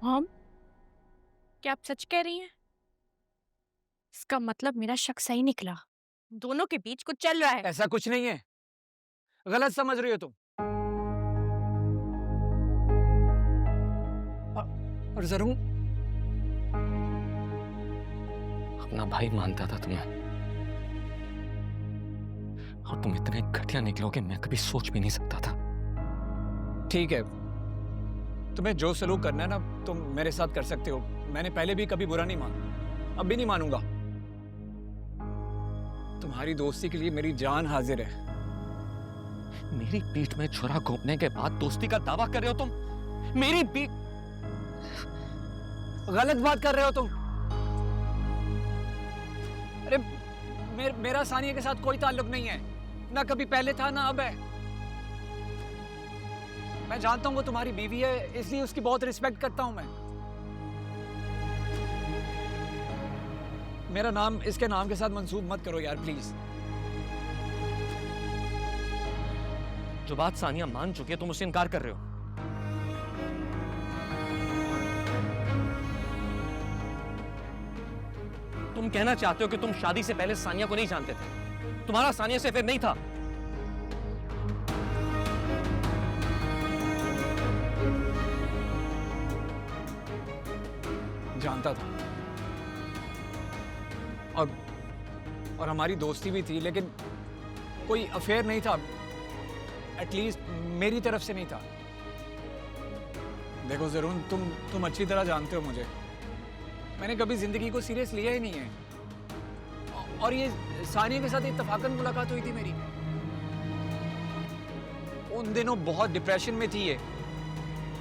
हम? क्या आप सच कह रही हैं? इसका मतलब मेरा शक सही निकला। दोनों के बीच कुछ चल रहा है। ऐसा कुछ नहीं है, गलत समझ रही हो तुम। और जरूर अपना भाई मानता था तुम्हें, और तुम इतने घटिया निकलोगे मैं कभी सोच भी नहीं सकता था। ठीक है, तुम्हें जो सलूक करना है ना तुम मेरे साथ कर सकते हो। मैंने पहले भी कभी बुरा नहीं माना, अब भी नहीं मानूंगा। तुम्हारी दोस्ती के लिए मेरी जान हाजिर है। मेरी पीठ में छुरा घोंपने के बाद दोस्ती का दावा कर रहे हो तुम? मेरी पीठ, गलत बात कर रहे हो तुम। अरे मेरा सानिया के साथ कोई ताल्लुक नहीं है, ना कभी पहले था ना अब है। मैं जानता हूं वो तुम्हारी बीवी है, इसलिए उसकी बहुत रिस्पेक्ट करता हूं मैं। मेरा नाम इसके नाम के साथ मंसूब मत करो यार प्लीज। जो बात सानिया मान चुकी है तुम उससे इनकार कर रहे हो। तुम कहना चाहते हो कि तुम शादी से पहले सानिया को नहीं जानते थे, तुम्हारा सानिया से अफेयर नहीं था। जानता था, और हमारी दोस्ती भी थी, लेकिन कोई अफेयर नहीं था, एटलीस्ट मेरी तरफ से नहीं था। देखो जरूर तुम अच्छी तरह जानते हो मुझे, मैंने कभी जिंदगी को सीरियस लिया ही नहीं है। और ये सानिया के साथ इत्तफाकन मुलाकात हुई थी मेरी। उन दिनों बहुत डिप्रेशन में थी ये,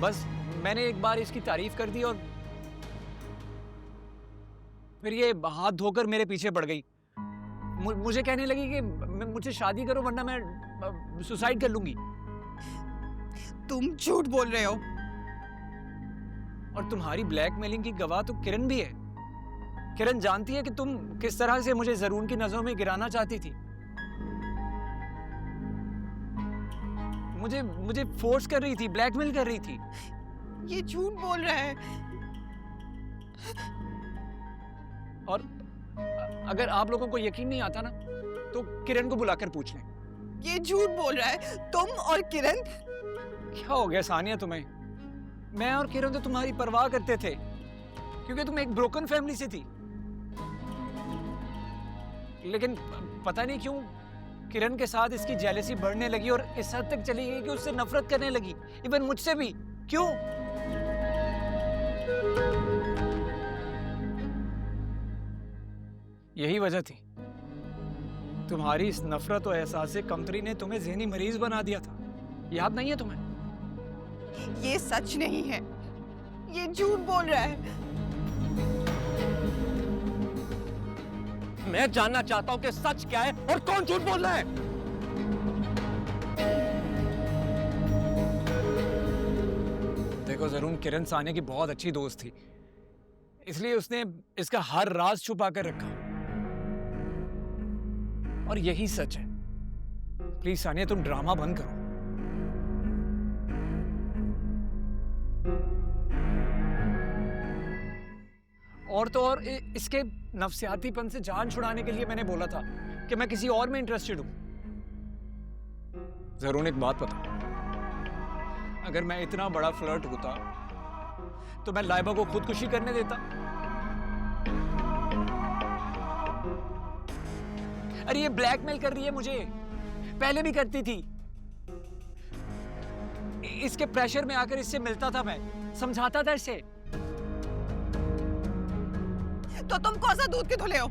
बस मैंने एक बार इसकी तारीफ कर दी और फिर ये हाथ धोकर मेरे पीछे पड़ गई। मुझे कहने लगी कि मुझसे शादी करो वरना मैं सुसाइड कर लूंगी। तुम झूठ बोल रहे हो। और तुम्हारी ब्लैकमेलिंग की गवाह तो किरण भी है। किरण जानती है कि तुम किस तरह से मुझे जरून की नजरों में गिराना चाहती थी। मुझे फोर्स कर रही थी, ब्लैकमेल कर रही थी। ये झूठ बोल रहा है। और अगर आप लोगों को यकीन नहीं आता ना तो किरण को बुलाकर पूछ लें। ये झूठ बोल रहा है। तुम और किरण। क्या हो गया सानिया तुम्हें? मैं और किरण तो तुम्हारी परवाह करते थे क्योंकि तुम एक ब्रोकन फैमिली से थी, लेकिन पता नहीं क्यों किरण के साथ इसकी जेलसी बढ़ने लगी और इस हद तक चली गई कि उससे नफरत करने लगी, इवन मुझसे भी। क्यों? यही वजह थी। तुम्हारी इस नफरत और एहसास से कमतरी ने तुम्हें ज़हनी मरीज बना दिया था। याद नहीं है तुम्हें? ये सच नहीं है। ये झूठ बोल रहा है। मैं जानना चाहता हूं कि सच क्या है और कौन झूठ बोल रहा है। देखो जरूर किरण सानिया की बहुत अच्छी दोस्त थी, इसलिए उसने इसका हर राज छुपा कर रखा, और यही सच है। प्लीज सानिया तुम ड्रामा बंद करो। और तो और इसके नफसियातीपन से जान छुड़ाने के लिए मैंने बोला था कि मैं किसी और में इंटरेस्टेड हूं। जरूर एक बात बता, अगर मैं इतना बड़ा फ्लर्ट होता तो मैं लाइबा को खुदकुशी करने देता? अरे ये ब्लैकमेल कर रही है मुझे, पहले भी करती थी। इसके प्रेशर में आकर इससे मिलता था, मैं समझाता था इसे। तो तुम कौन सा दूध के धुले हो?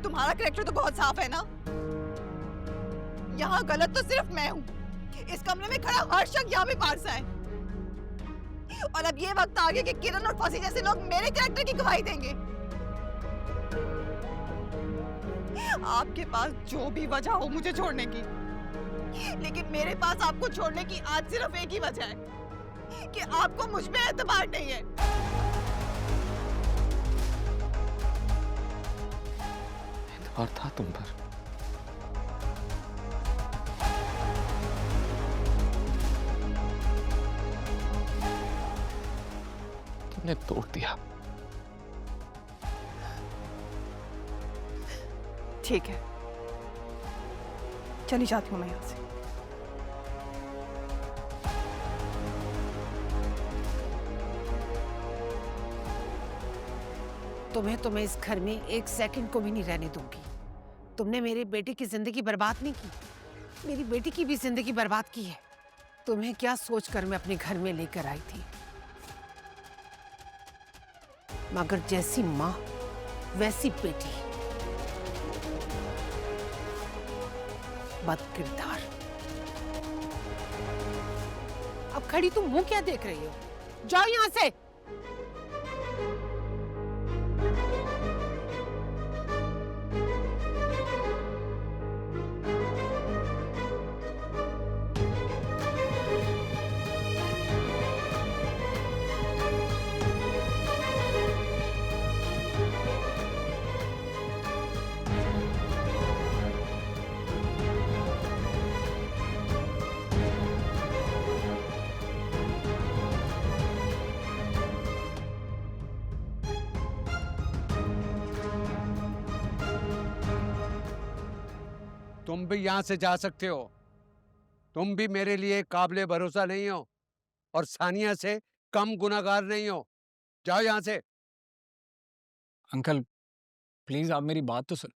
तुम्हारा कैरेक्टर तो बहुत साफ है ना। यहाँ गलत तो सिर्फ मैं हूँ। इस कमरे में खड़ा हर शख्स यहाँ भी पारसा है। और अब ये वक्त आ गया कि किरण और फसी जैसे लोग मेरे कैरेक्टर की गवाही देंगे। आपके पास जो भी वजह हो मुझे छोड़ने की, लेकिन मेरे पास आपको छोड़ने की आज सिर्फ एक ही वजह है कि आपको मुझ पे एतबार नहीं है। एतबार था तुम पर। तुमने तोड़ दिया। ठीक है, चली जाती हूँ मैं यहाँ से। तुम्हें इस घर में एक सेकंड को भी नहीं रहने दूंगी। तुमने मेरे बेटे की जिंदगी बर्बाद नहीं की, मेरी बेटी की भी जिंदगी बर्बाद की है। तुम्हें क्या सोचकर मैं अपने घर में लेकर आई थी, मगर जैसी माँ वैसी बेटी, बद किरदार। अब खड़ी तुम मुंह क्या देख रही हो? जाओ यहां से। तुम भी यहां से जा सकते हो। तुम भी मेरे लिए काबिले भरोसा नहीं हो और सानिया से कम गुनाहगार नहीं हो। जाओ यहां से। अंकल प्लीज आप मेरी बात तो सुन।